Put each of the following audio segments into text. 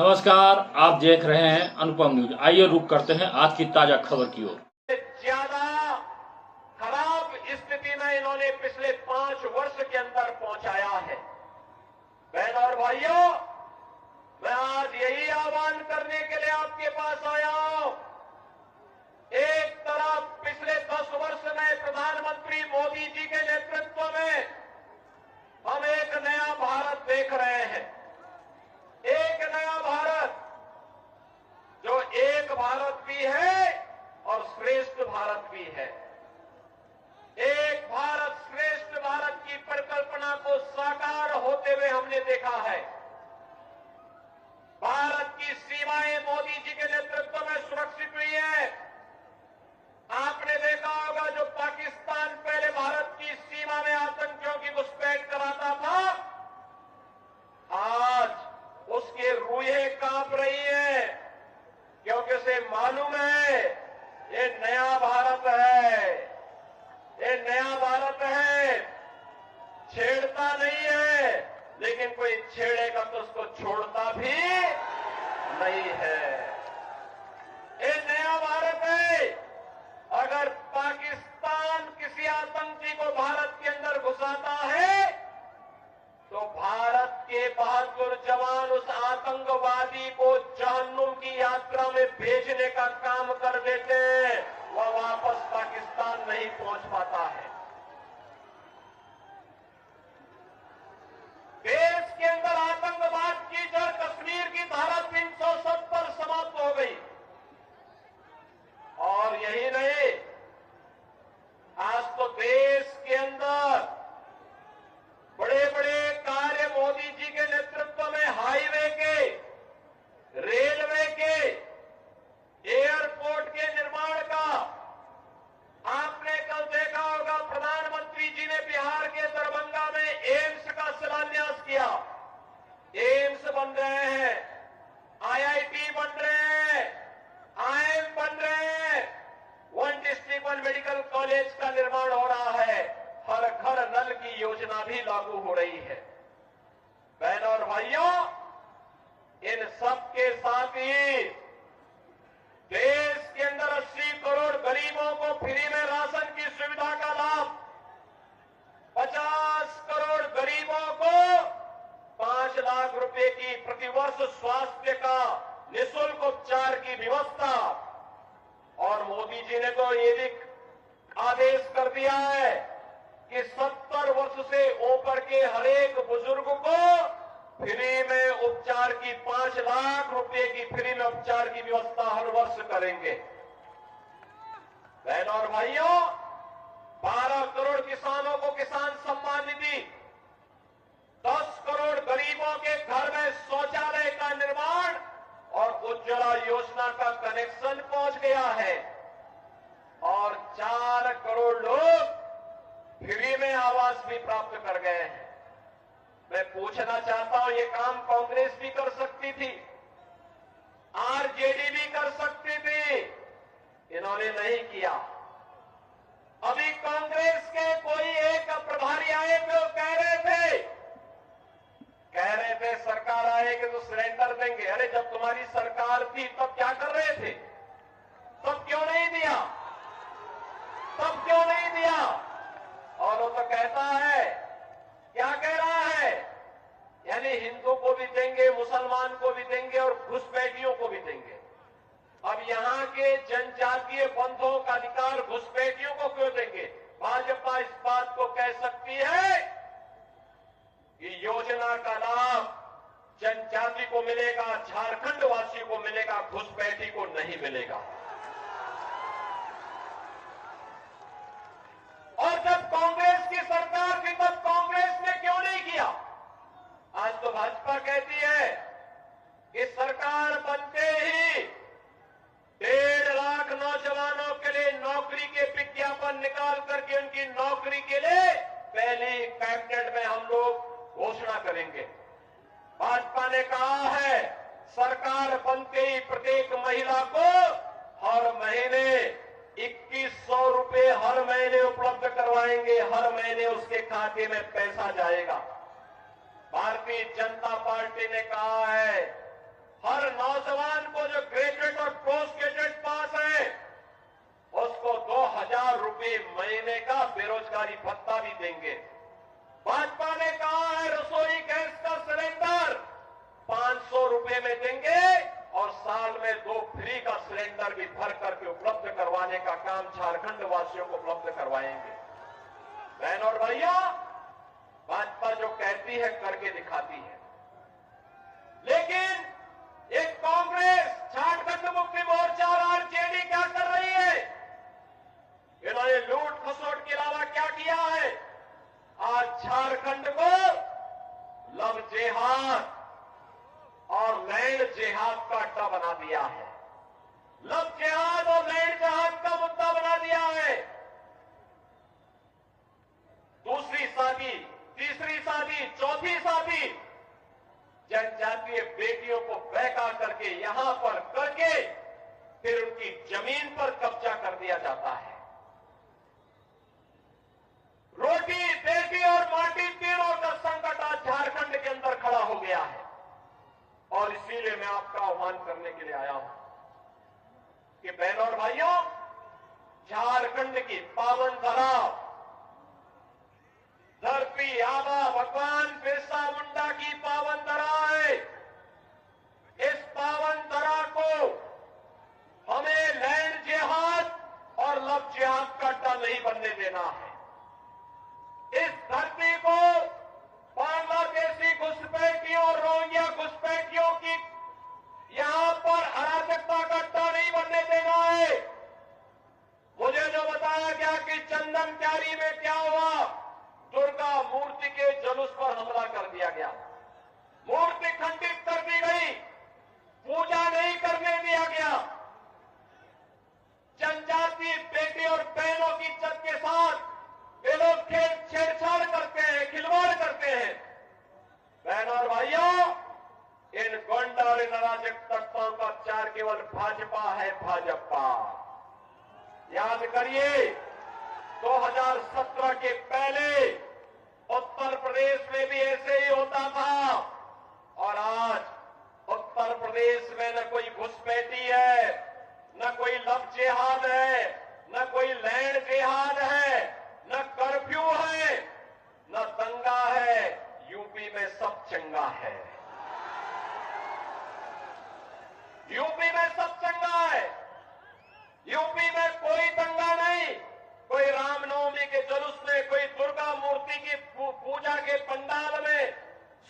नमस्कार, आप देख रहे हैं अनुपम न्यूज। आइए रुक करते हैं आज की ताजा खबर की ओर। ज्यादा खराब स्थिति में इन्होंने पिछले 5 वर्ष के अंदर पहुंचाया है। बहनों और भाइयों, मैं आज यही आह्वान करने के लिए आपके पास आया हूं। एक तरफ पिछले 10 वर्ष में प्रधानमंत्री मोदी जी के नेतृत्व में हम एक नया भारत देख रहे हैं। एक नया भारत जो एक भारत भी है और श्रेष्ठ भारत भी है। एक भारत श्रेष्ठ भारत की परिकल्पना को साकार होते हुए हमने देखा है। भारत की सीमाएं मोदी जी के नेतृत्व में सुरक्षित हुई है। आपने देखा होगा, जो पाकिस्तान पहले भारत की सीमा में आतंकियों की घुसपैठ कराता था, आज उसकी रूहें कांप रही है, क्योंकि उसे मालूम है ये नया भारत है। ये नया भारत है, छेड़ता नहीं है, लेकिन कोई छेड़ेगा तो उसको छोड़ता भी नहीं है। ये नया भारत है। अगर पाकिस्तान किसी आतंकी को भारत के अंदर घुसाता है तो भारत के बहादुर जवान उस आतंकवादी को जहन्नुम की यात्रा में भेजने का काम कर देते हैं। वह वापस पाकिस्तान नहीं पहुंच पाता है। देश के अंदर आतंकवाद की जड़ कश्मीर की धारा 370 समाप्त हो गई। और यही नहीं, आज तो देश के अंदर बड़े बड़े कार्य मोदी जी के नेतृत्व में हाईवे के, रेलवे के, एयरपोर्ट के निर्माण का आपने कल देखा होगा। प्रधानमंत्री जी ने बिहार के दरभंगा में एम्स का शिलान्यास किया। एम्स बन रहे हैं, आईआईटी बन रहे हैं, आईएम बन रहे हैं, one district one medical college का निर्माण हो रहा है। हर घर नल की योजना भी लागू हो रही है। बहनों और भाइयों, इन सब के साथ ही देश के अंदर 80 करोड़ गरीबों को फ्री में राशन की सुविधा का लाभ, 50 करोड़ गरीबों को 5 लाख रुपए की प्रतिवर्ष स्वास्थ्य का निःशुल्क उपचार की व्यवस्था। और मोदी जी ने तो ये भी आदेश कर दिया है कि 70 वर्ष से ऊपर के हरेक बुजुर्ग को फ्री में उपचार की 5 लाख रुपए की फ्री में उपचार की व्यवस्था हर वर्ष करेंगे। बहनों और भाइयों, 12 करोड़ किसानों को किसान सम्मान निधि, 10 करोड़ गरीबों के घर में शौचालय का निर्माण और उज्ज्वला योजना का कनेक्शन पहुंच गया है। और 4 करोड़ लोग फ्री में आवास भी प्राप्त कर गए हैं। मैं पूछना चाहता हूं, ये काम कांग्रेस भी कर सकती थी, आरजेडी भी कर सकती थी, इन्होंने नहीं किया। अभी कांग्रेस के कोई एक प्रभारी आए थे, वो कह रहे थे सरकार आएगी तो सिलेंडर देंगे। अरे जब तुम्हारी सरकार थी तब क्या कर रहे थे? तब क्यों नहीं दिया? तब क्यों नहीं दिया? और वो तो कहता है, क्या कह रहा है, यानी हिंदू को भी देंगे, मुसलमान को भी देंगे और घुसपैठियों को भी देंगे। अब यहां के जनजातीय बंधुओं का अधिकार घुसपैठियों को क्यों देंगे? भाजपा इस बात को कह सकती है कि योजना का लाभ जनजाति को मिलेगा, झारखंड वासी को मिलेगा, घुसपैठी को नहीं मिलेगा। और जब कांग्रेस की सरकार थी तब कांग्रेस ने क्यों नहीं किया? आज तो भाजपा कहती है कि सरकार बनते ही 1.5 लाख नौजवानों के लिए नौकरी के विज्ञापन निकाल करके उनकी नौकरी के लिए पहली कैबिनेट में हम लोग घोषणा करेंगे। भाजपा ने कहा है सरकार बनते ही प्रत्येक महिला को हर महीने 2100 रुपए हर महीने उपलब्ध करवाएंगे। हर महीने उसके खाते में पैसा जाएगा। भारतीय जनता पार्टी ने कहा है हर नौजवान को जो ग्रेजुएट और पोस्ट ग्रेजुएट पास है उसको 2,000 रुपए महीने का बेरोजगारी भत्ता भी देंगे। भाजपा ने कहा है रसोई गैस का सिलेंडर 500 रुपए में देंगे और साल में 2 फ्री का सिलेंडर भी भर करके उपलब्ध करवाने का काम झारखंड वासियों को उपलब्ध करवाएंगे। बहन और भैया, भाजपा जो कहती है करके दिखाती है, लेकिन एक कांग्रेस, झारखंड मुक्ति मोर्चा और आरजेडी क्या कर रही है? इन्होंने लूट खसोट के अलावा क्या किया है? आज झारखंड को लव जेहाद और लैंड जेहाद का अड्डा बना दिया है। लव जेहाद और लैंड जेहाद का मुद्दा बना दिया है। दूसरी शादी, तीसरी शादी, चौथी शादी जनजातीय बेटियों को बहका करके यहां पर करके फिर उनकी जमीन पर कब्जा कर दिया जाता है। रोटी, बेटी और माटी तीनों का संकट आज झारखंड के अंदर खड़ा हो गया है और इसीलिए मैं आपका आह्वान करने के लिए आया हूं कि बहनों और भाइयों, झारखंड की पावन धरा, धरती आबा भगवान बिरसा मुंडा की पावन धरा है। इस पावन धरा को हमें लैंड जिहाद और लव जिहाद का अड्डा नहीं बनने देना है। इस धरती को बांग्लादेशी घुसपैठियों और रोहिंग्या घुसपैठियों की यहां पर अराजकता का अड्डा नहीं बनने देना है। मुझे जो बताया गया कि चंदन क्यारी में क्या हुआ, दुर्गा मूर्ति के जुलूस पर हमला कर दिया गया, मूर्ति खंडित कर दी गई, पूजा नहीं करने दिया गया। जनजातीय बेटी और बहनों की इज्जत के साथ ये लोग छेड़छाड़ करते हैं, खिलवाड़ करते हैं। बहनों और भाइयों, इन गुंडा और इन अराजक तत्वों का चार केवल भाजपा है, भाजपा। याद करिए 2017 के पहले उत्तर प्रदेश में भी ऐसे ही होता था और आज उत्तर प्रदेश में न कोई घुसपैठी है, न कोई लव जिहाद है, न कोई लैंड जिहाद है, न कर्फ्यू है, न दंगा है। यूपी में सब चंगा है, यूपी में सब चंगा है। यूपी में कोई दंगा नहीं, कोई रामनवमी के जुलूस में, कोई दुर्गा मूर्ति की पूजा के पंडाल में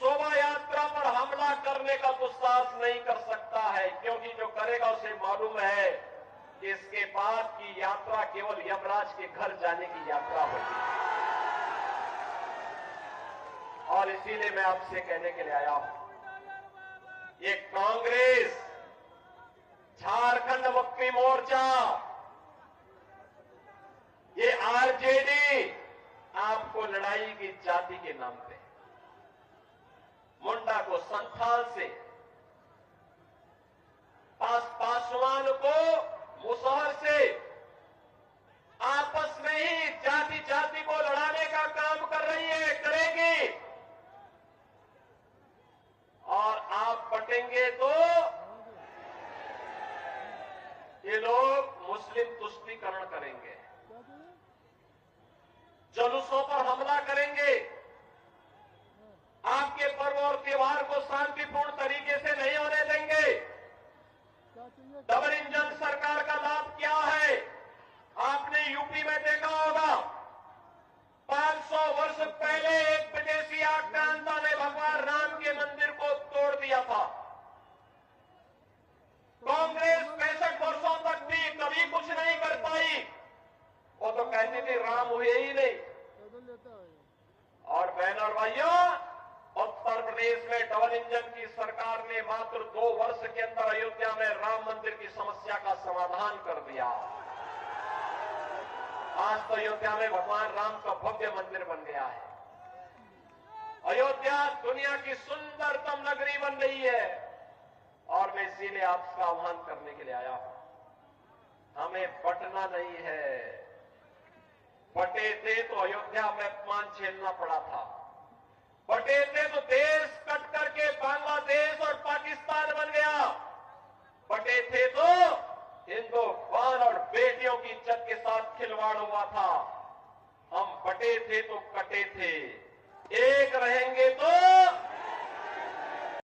शोभा यात्रा पर हमला करने का दुस्साहस नहीं कर सकता है, क्योंकि जो करेगा उसे मालूम है कि इसके बाद की यात्रा केवल यमराज के घर जाने की यात्रा होगी। और इसीलिए मैं आपसे कहने के लिए आया हूं, ये कांग्रेस, झारखंड मुक्ति मोर्चा, ये आरजेडी आपको लड़ाई की जाति के नाम पे, मुंडा को संथाल से, पासवान को मुसहर से आपस में ही जाति जाति को लड़ाने का काम कर रही है, करेगी। और आप बटेंगे तो ये लोग मुस्लिम तुष्टीकरण करेंगे, जुलूसों पर हमला करेंगे, आपके पर्व और त्योहार को शांतिपूर्ण तरीके से नहीं होने देंगे। डबल इंजन सरकार का लाभ क्या है? आपने यूपी में देखा होगा, 500 वर्ष पहले एक विदेशी आक्रांता ने भगवान राम के मंदिर को तोड़ दिया था। कांग्रेस 65 वर्षों तक भी कभी कुछ नहीं कर पाई। वो तो कहती थी राम हुए ही नहीं। और बहनों और भाइयों, उत्तर प्रदेश में डबल इंजन की सरकार ने मात्र 2 वर्ष के अंदर अयोध्या में राम मंदिर की समस्या का समाधान कर दिया। आज तो अयोध्या में भगवान राम का भव्य मंदिर बन गया है। अयोध्या दुनिया की सुंदरतम नगरी बन रही है। और मैं इसीलिए आपका आह्वान करने के लिए आया हूं, हमें बटना नहीं है। बटे थे तो अयोध्या में अपमान झेलना पड़ा था, बटे थे तो देश कट करके बांग्लादेश और पाकिस्तान पाकिस्तान बन गया। बटे थे तो हिंदुस्तान और बेटियों की इज्जत के साथ खिलवाड़ हुआ था। हम बटे थे तो कटे थे, एक रहेंगे तो